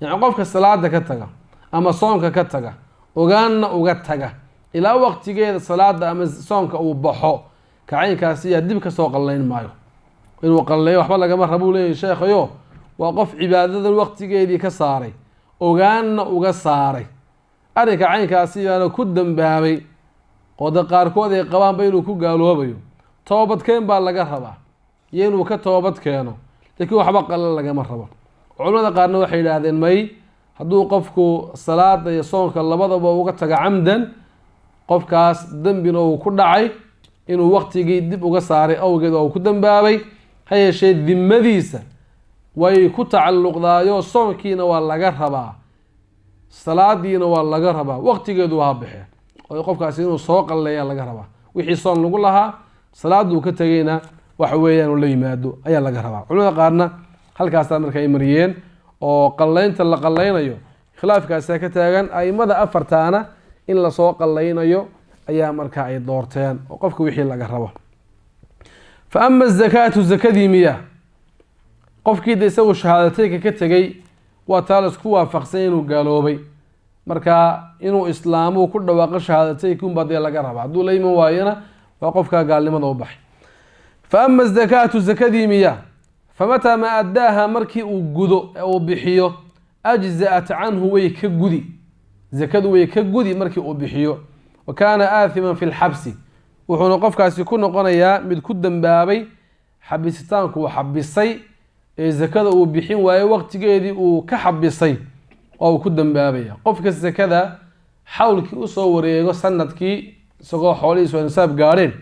yani qofka salaada ka taga ama soonka ka taga ogaana uga taga ilaa waqtigeeda salaada ama soonka uu baxo kacaynkaas yaa dib ka soo qaleyn maayo inuu qaleeyo waxba laga ma rabo leeyahay sheekhayo waa qof cibaadada waqtigeedii ka saaray ogaana uga saaray arrinka caynkaas yaa ku dambaabay oo qaarkood ay qabaan bay inuu ku gaaloobayo toobad keen baa laga rabaa inuu ka toobad keeno laakiin waxba qalal laga ma rabo culimada qaarna waxay yiraahdeen may hadduu qofku salaada iyo soonka labadaba uga taga camdan qofkaas dambina uu ku dhacay inuu waqtigii dib uga saaray awgeed oo ku dambaabay hayeshe dimadiisa way ku tacalluqdaayo soonkiina waa laga rabaa salaadiina waa laga rabaa waqtigeedu waa bixi oo qofkaas inuu soo qaleeya laga rabaa wixii soon lagu lahaa salaadu ka tagayna waxa weeyaan la yimaado ayaa laga rabaa culimada qaarna halkaas marka ay mariyeen oo qaleynta la qaleynayo khilaafkaas ka taagan aimada afartaana in la soo qaleynayo ayaa marka ay doorteen oo qofka wixii laga rabo fa amma zakatu zakadii miya qofkii isagu shahaadateeka ka tagay waa taas ku waafaqsan inuu gaaloobay marka inuu islaamu ku dhawaaqo shahaadateeka un baad laga rabaa haduu la iman waayana وقفك قال لماذا وبحي فأما الزكاة زكاة مياه فمتى ما أداها مركي وقدو أو بحيو أجزأت عنه ويكقدي زكاة ويكقدي مركي وبحيو وكان آثما في الحبس وحنا قفك سيكون قنايا من كدن بابي حبستانك وحبسي زكاة وبحين وأي وقت جيدي وكحبسي أو كدن بابي قفك الزكاة حاولك أصوري سندك isagoo xoolihiisu insaab gaareen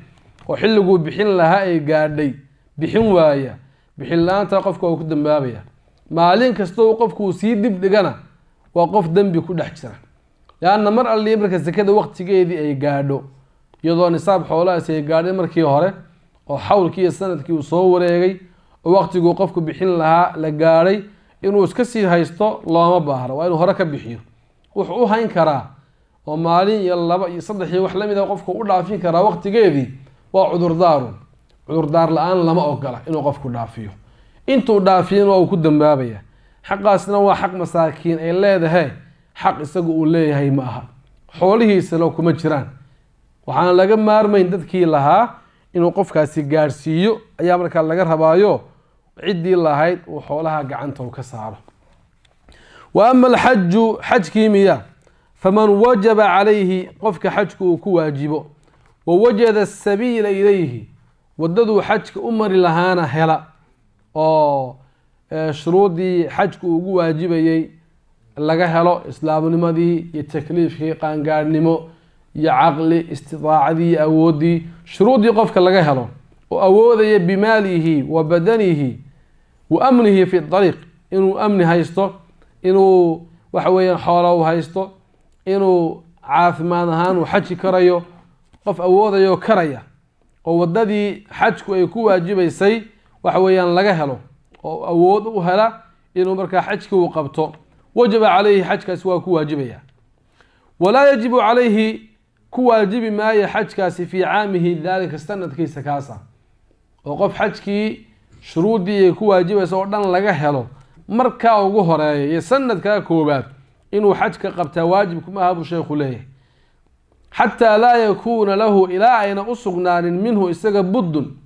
oo xilligu bixin lahaa ay gaadhay bixin waaya bixin laanta qofka uu ku dambaabaya maalin kasta oo qofku sii dib dhigana waa qof dambi ku dhex jira yaana mar alli marka zakada waqtigeedii ay gaadho iyadoo nisaab xoolahaas ay gaadhay markii hore oo xawlkii iyo sanadkii uu soo wareegay oo waqtigu qofku bixin lahaa la gaadhay inuu iska sii haysto looma baahro waa inuu hore ka bixiyo wuxuu u hayn karaa oo maalin iyo laba iyo saddex iyo wax la mid ah qofku u dhaafin kara waqtigeedii waa cudurdaar la'aan lama ogola inuu qofku dhaafiyo intuu dhaafiyeen waa uu ku dambaabaya xaqaasna waa xaq masaakiin ay leedahay xaq isagu uu leeyahay ma aha xoolihiisa loo kuma jiraan waxaan laga maarmayn dadkii lahaa inuu qofkaasi gaarsiiyo ayaa markaa laga rabaayo ciddii lahayd uu xoolaha gacanta ka saaro wa amma alxajju xajkii miya فمن وجب عليه قفك حجك كواجبه ووجد السبيل إليه وددو حجك أمر لهانا هلا شروطي حجك كواجبه لغا هلو إسلام نمدي يتكليف قانقار نمو يعقل استطاعدي أودي شروطي قفك لغا هلو وأودي بماله وبدنه وأمنه في الطريق إنه أمن هايستو إنه وحويا حوله هايستو inuu caafimaad ahaan uu xaji karayo qof awoodayo karaya oo wadadii xajku ay ku waajibaysay waxa weeyaan laga helo oo awood u hela inuu markaa xajka uu qabto wajaba calayhi xajkaas waa ku waajibaya walaa yajibu calayhi ku waajibi maayo xajkaasi fii caamihi daalika sanadkiisa kaasa oo qof xajkii shuruuddii ay ku waajibaysa oo dhan laga helo markaa ugu horeeya iyo sanadkaa koobaad inuu xajka qabtaa waajib kuma aha buu sheekhu leeyahay xataa laa yakuuna lahu ilaa ayna u sugnaanin minhu isaga buddun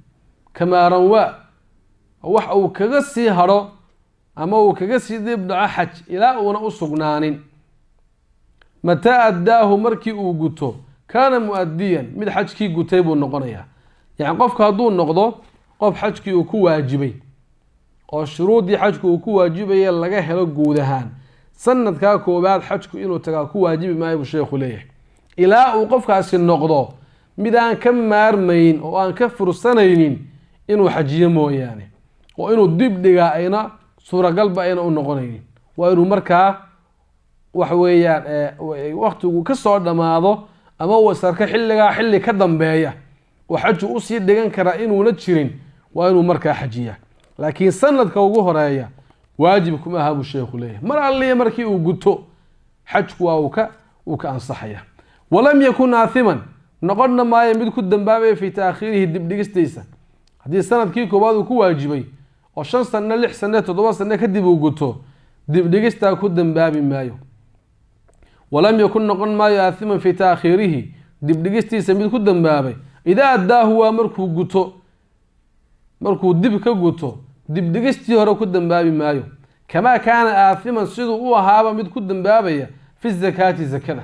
kamaa ranwaa wax uu kaga sii hadho ama uu kaga sii dib dhaco xaj ilaa uuna u sugnaanin mataa addaahu markii uu guto kaana mu-adiyan mid xajkii gutay buu noqonayaa yacni qofka hadduu noqdo qof xajkii uu ku waajibay oo shuruuddii xajku uu ku waajibaye laga helo guud ahaan sanadkaa koobaad xajku inuu tagaa ku waajibi maayo buu sheekhu leeyahay ilaa uu qofkaasi noqdo mid aan ka maarmayn oo aan ka fursanaynin inuu xajiyo mooyaane oo inuu dib dhigaa ayna suuragalba ayna u noqonaynin waa inuu markaa waxa weeyaan waqtigu ka soo dhammaado ama uu sarka xilligaa xilli ka dambeeya oo xaju usii dhigan karaa inuuna jirin waa inuu markaa xajiya laakiin sanadka ugu horeeya waajib kuma aha buu sheekhu leeyahay mar alliya markii uu guto xajku waa uu ka ansaxaya walam yakun aathiman noqonna maayo mid ku dambaabaya fii taakhiirihi dibdhigistaysa haddii sanadkii koobaad uu ku waajibay oo 5 sano 6 sano 7 sano kadib uu guto dibdhigistaa ku dambaabi maayo walam yakun noqon maayo aathiman fii taakhiirihi dibdhigistiisa mid ku dambaabay idaa addaahu waa markuu dib ka guto dibdhigistii hore ku dambaabi maayo kamaa kaana aathiman siduu u ahaaba mid ku dambaabaya fi zakaati zakada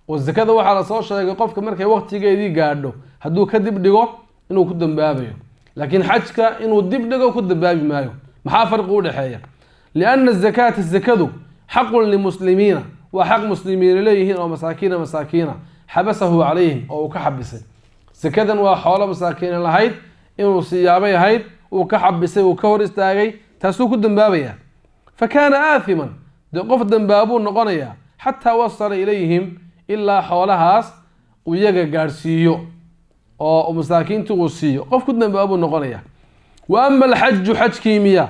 oo zakada waxaa lasoo sheegay qofka markay waqtigeedii gaadho hadduu ka dib dhigo inuu ku dambaabayo laakiin xajka inuu dib dhigo ku dambaabi maayo maxaa farqi u dhexeeya lianna zakaata zakadu xaqun limuslimiina waa xaq muslimiina leeyihiin oo masaakiina xabasahu calayhim oo uu ka xabisay zakadan waa xoolo masaakiina lahayd inuu siyaabay ahayd uu ka xabisay uu ka hor istaagay taasuu ku dambaabaya fa kaana aathiman dee qof dambaabuu noqonayaa xataa wasala ilayhim ilaa xoolahaas uu iyaga gaadhsiiyo oo masaakiintii uu siiyo qof ku dambaabuu noqonaya wa ama alxaju xajkii miya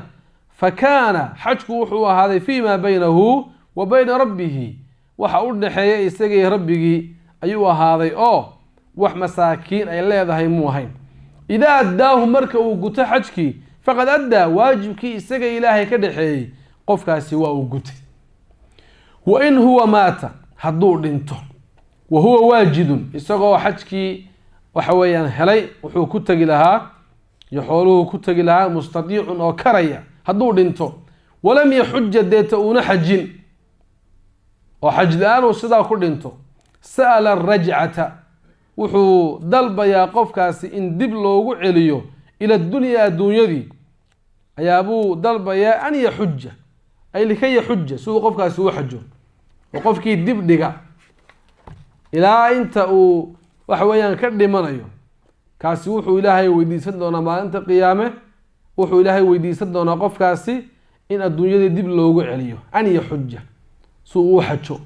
fa kaana xajku wuxuu ahaaday fii maa baynahu wa bayna rabbihi waxa u dhexeeya isagii rabbigii ayuu ahaaday oo wax masaakiin ay leedahay muu ahayn idaa addaahu marka uu guto xajkii faqad addaa waajibkii isaga ilaahay ka dhexeeyey qofkaasi waa uu gutay wa in huwa maata hadduu dhinto wa huwa waajidun isagoo xajkii waxa weeyaan helay wuxuu ku tegi lahaa iyo xooluhu ku tegi lahaa mustadiicun oo karaya hadduu dhinto walam yaxuja deeta uuna xajin oo xaj la-aan uu sidaa ku dhinto sa'ala arajcata wuxuu dalbayaa qofkaasi in dib loogu celiyo ila dunyaa adduunyadii ayaabuu dalbayaa an yaxuja ay likay yaxuja siduu qofkaasi u xajo oo qofkii dib dhiga ilaa inta uu waxa weeyaan ka dhimanayo kaasi wuxuu ilaahay weydiisan doonaa maalinta qiyaame wuxuu ilaahay weydiisan doonaa qofkaasi in adduunyadii dib loogu celiyo an yaxuja si uu xajo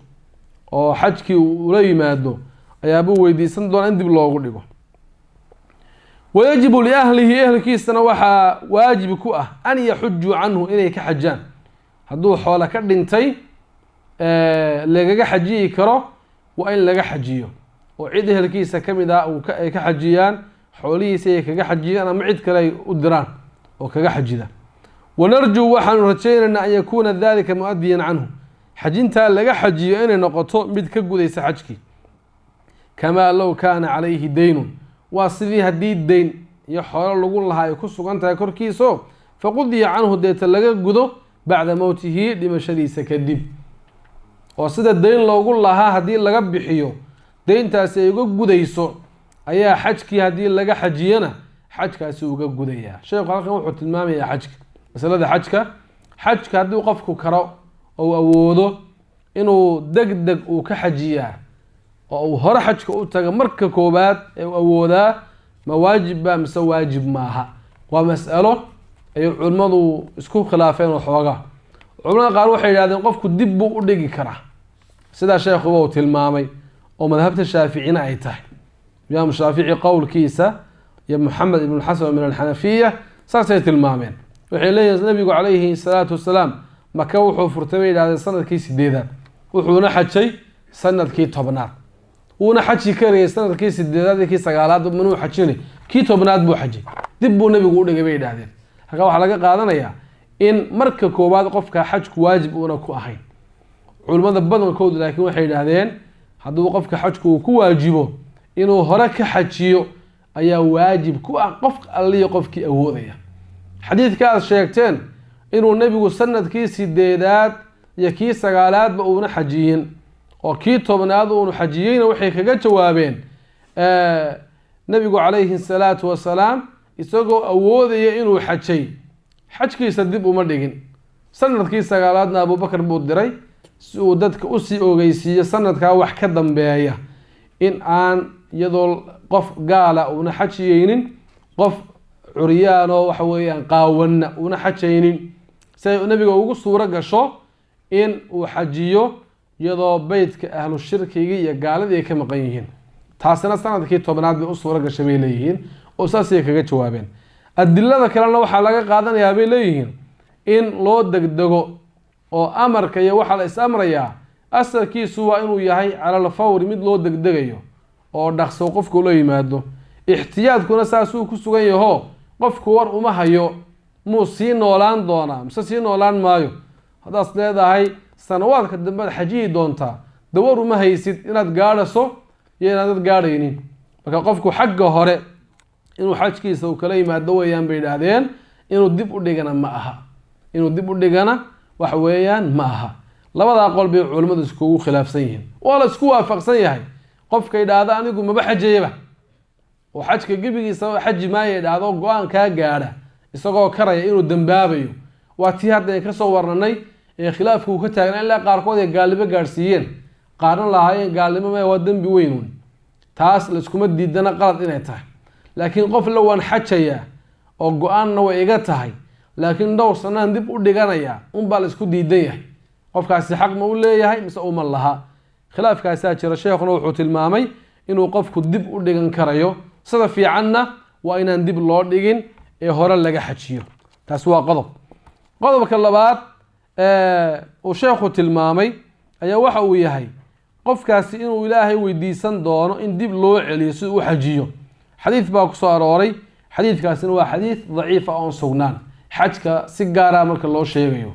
oo xajkii ula yimaado ayaabuu weydiisan doonaa in dib loogu dhigo wayajibu liahlihi ehelkiisana waxaa waajib ku ah an yaxujuu canhu inay ka xajaan hadduu xoolo ka dhintay lagaga xajiyi karo waa in laga xajiyo oo cid ehelkiisa ka mid ah ay ka xajiyaan xoolihiisa ay kaga xajiyaan ama cid kale ay u diraan oo kaga xajida wanarjuu waxaanu rajaynaynaa an yakuuna dalika mu-adiyan canhu xajintaa laga xajiyo inay noqoto mid ka gudaysa xajkii kamaa low kaana calayhi daynun waa sidii haddii dayn iyo xoolo lagu lahaa ay ku sugan tahay korkiiso faqudiya canhu deeta laga gudo bacda mowtihi dhimashadiisa kadib oo sida dayn loogu lahaa haddii laga bixiyo dayntaasi ay uga gudayso ayaa xajkii haddii laga xajiyana xajkaasi uga gudayaa sheekhu halkan wuxuu tilmaamayaa xajka masalada xajka haddii qofku karo ou awoodo inuu deg deg uu ka xajiyaa oo uu hore xajka u taga marka koobaad ee uu awoodaa ma waajib baa mise waajib maaha waa mas'alo ay culimmadu isku khilaafeen waxoogaa culimada qaar waxay yidhahdeen qofku dib buu u dhigi karaa sidaa sheekhuba uu tilmaamay oo madhabta shaaficina ay tahay imaam shaafici qowlkiisa iyo maxamed ibn xasan min alxanafiya saasay tilmaameen waxay leeyihin nabigu calayhi salaatu wasalaam maka wuxuu furtay bay yidhahdeen sanadkii 8aad wuxuuna xajay sanadkii tobnaad wuuna xaji karayay sanadkii sideedaad iyo kii sagaalaad manuu xajinay kii tobnaad buu xajay dib buu nabigu u dhigay bay yidhaahdeen halkaa waxaa laga qaadanayaa in marka koowaad qofka xajku waajib uuna ku ahayn culimmada badankoodu laakiin waxay yidhaahdeen hadduu qofka xajku uu ku waajibo inuu hore ka xajiyo ayaa waajib ku ah qof alliyo qofkii awoodaya xadiidka aad sheegteen inuu nebigu sanadkii sideedaad iyo kii sagaalaadba uuna xajiyin oo kii tobnaad uunu xajiyeyna waxay kaga jawaabeen nebigu calayhi salaatu wasalaam isagoo awoodaya inuu xajay xajkiisa dib uma dhigin sanadkii sagaalaadna abubakar buu diray si uu dadka usii ogeysiiyo sanadkaa wax ka dambeeya in aan iyadoo qof gaala uuna xajiyeynin qof curyaanoo waxa weeyaan qaawanna uuna xajaynin si ay nabiga ugu suuro gasho in uu xajiyo iyadoo beydka ahlu shirkiga iyo gaaladii ay ka maqan yihiin taasina sanadkii tobnaad bay u suuro gashay bay leeyihiin oo saasay kaga jawaabeen adilada kalena waxaa laga qaadanayaa bay leeyihiin in loo degdego oo amarka iyo waxaa la is amrayaa asalkiisu waa inuu yahay calal fawri mid loo degdegayo oo dhaqso qofku la yimaado ixtiyaadkuna saasuu ku sugan yaho qofku war uma hayo muu sii noolaan doonaa mise sii noolaan maayo haddaas leedahay sanawaadka dambe ad xajiyi doontaa dawar uma haysid inaad gaadhaso iyo inaadad gaadhaynin marka qofku xagga hore inuu xajkiisa uu kala yimaado weeyaan bay yidhaahdeen inuu dib u dhigana ma aha inuu dib u dhigana waxa weeyaan ma aha labadaa qol bay culimmadu iskugu khilaafsan yihiin waa la isku waafaqsan yahay qofka idhaahda anigu maba xajayaba oo xajka gebigiisa xaji maaya idhaahdo go-aan kaa gaadha isagoo karaya inuu dambaabayo waa tii hadda ka soo warnanay ee khilaafka uu ka taagna ilaa qaarkood ay gaalnimo gaadhsiiyeen qaarna lahaayeen gaalnimo ma waa dembi weyn taas la iskuma diidana qalad inay tahay laakiin qof la waan xajayaa oo go-aanna way iga tahay laakiin dhowr sanaan dib u dhiganaya unbaa la isku diidan yahay qofkaasi xaq ma u leeyahay mise uma laha khilaafkaasaa jira sheekhuna wuxuu tilmaamay inuu qofku dib u dhigan karayo sida fiicanna waa inaan dib loo dhigin ee hore laga xajiyo taas waa qodobka labaad uu sheekhu tilmaamay ayaa waxa uu yahay qofkaasi inuu ilaahay weydiisan doono in dib loo celiyo si uu xajiyo xadiid baa ku soo arooray xadiidkaasina waa xadiid daciifa oon sugnaan xajka si gaara marka loo sheegayo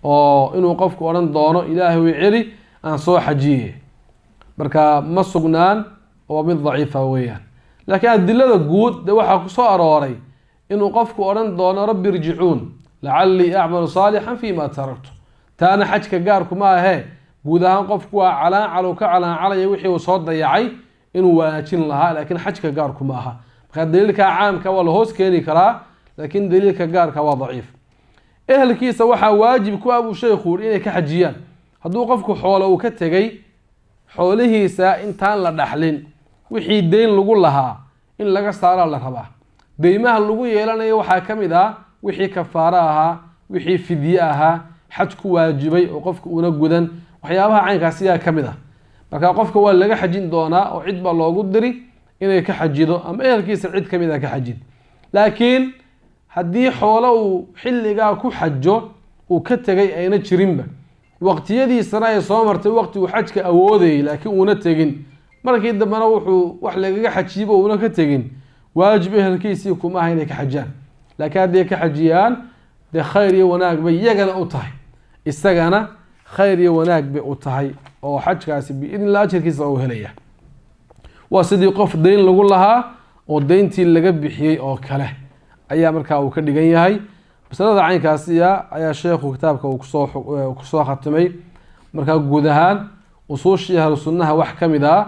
oo inuu qofku odhan doono ilaahay way celi aan soo xajiye marka ma sugnaan oo mid daciifa weeyaan laakiin adilada guud de waxaa ku soo arooray inuu qofku odhan doono rabbi irjicuun lacallii acmalu saalixan fiima taraktu taana xajka gaarkuma ahee guud ahaan qofku waa calaancalow ka calaancalaya wixii uu soo dayacay inuu wanaajin lahaa laakiin xajka gaarkuma aha marka daliilka caamka waa la hoos keeni karaa laakiin daliilka gaarka waa daciif ehelkiisa waxaa waajib ku ah buu sheekhu yidhi inay ka xajiyaan hadduu qofku xoolo uu ka tegay xoolihiisa intaan la dhaxlin wixii deyn lagu lahaa in laga saaraa la rabaa deymaha lagu yeelanayo waxaa ka mid ah wixii kafaaro ahaa wixii fidye ahaa xaj ku waajibay oo qofka una gudan waxyaabaha caynkaasi yaa ka mid ah marka qofka waa laga xajin doonaa oo cid baa loogu diri inay ka xajido ama ehelkiisa cid ka mid a ka xajin laakiin haddii xoolo uu xilligaa ku xajo uu ka tegay ayna jirinba waqtiyadiisana ay soo martay waqti uu xajka awoodayay laakiin uuna tegin markii dambena wuxuu wax lagaga xajiyibo uuna ka tegin waajib ehelkiisii kuma aha inay ka xajaan laakiin hadday ka xajiyaan dee khayr iyo wanaag bay iyagana u tahay isagana khayr iyo wanaag bay u tahay oo xajkaasi biidnillah ajarkiisa uu helaya waa sidii qof deyn lagu lahaa oo deyntii laga bixiyey oo kale ayaa markaa uu ka dhigan yahay masalada caynkaasiya ayaa sheekhu kitaabka uu kusoo khatimay markaa guud ahaan usuushii ahlu sunnaha wax ka mid ah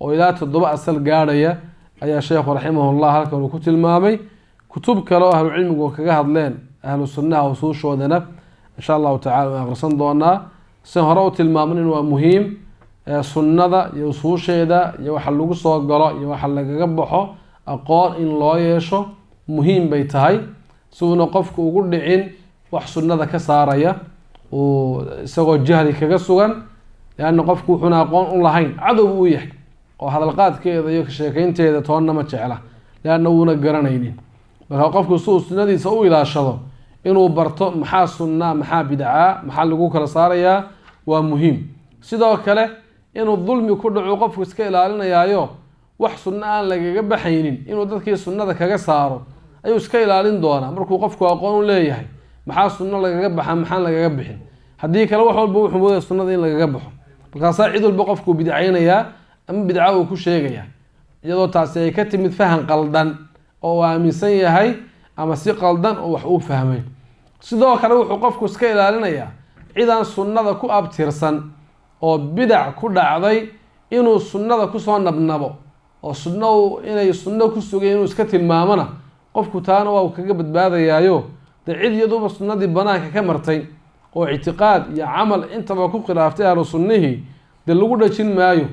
oo ilaa 7 asal gaadhaya ayaa sheekhu raximahullah halkan uu ku tilmaamay kutub kale oo ahlu cilmigu kaga hadleen ahlu sunnaha usuushoodana insha allahu tacala waan akhrisan doonaa si hore u tilmaaman in waa muhiim sunnada iyo usuusheeda iyo waxa lagu soo galo iyo waxa lagaga baxo aqoon in loo yeesho muhiim bay tahay si uuna qofku ugu dhicin wax sunnada ka saaraya uu isagoo jahli kaga sugan leanna qofku wuxuuna aqoon u lahayn cadow uu yahay oo hadalqaadkeeda iyo kasheekeynteeda toonna ma jecla leanna wuuna garanaynin marka qofku si uu sunnadiisa u ilaashado inuu barto maxaa sunnaa maxaa bidcaa maxaa lagu kala saarayaa waa muhiim sidoo kale inuu dulmi ku dhaco qofku iska ilaalinayaayo wax sunno aan lagaga baxaynin inuu dadkii sunnada kaga saaro ayuu iska ilaalin doonaa markuu qofku aqoon u leeyahay maxaa sunno lagaga baxa maxaan lagaga bixin haddii kale wax walba wuxuu moodaya sunnada in lagaga baxo markaasaa cid walba qofkuu bidcaynayaa ama bidca uu ku sheegayaa iyadoo taasi ay ka timid fahan qaldan oo uu aaminsan yahay ama si qaldan oo wax uu fahmay sidoo kale wuxuu qofku iska ilaalinayaa cidaan sunnada ku abtirsan oo bidac ku dhacday inuu sunnada kusoo nabnabo oo sunno inay sunno ku sugay inuu iska tilmaamana qofku taana waa uu kaga badbaadayaayo dee cid iyaduba sunnadii banaanka ka martay oo ictiqaad iyo camal intaba ku khilaaftay ahlu sunnihii dee lagu dhajin maayo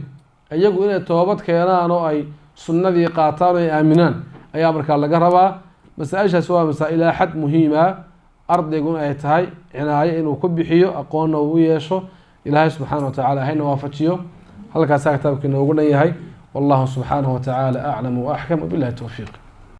iyagu inay toobad keenaan oo ay sunnadii qaataan oo ay aaminaan ayaa markaa laga rabaa masaa-ishaasi waa masaa-il xad muhiima ardayguna ay tahay cinaayo inuu ku bixiyo aqoonna uu u yeesho ilaahay subxaana wa tacaala hayna waafajiyo halkaasaa kitaabkii noogu dhan yahay wallahu subxaanahu wa tacaala aclam wa axkam wabillahi towfiiq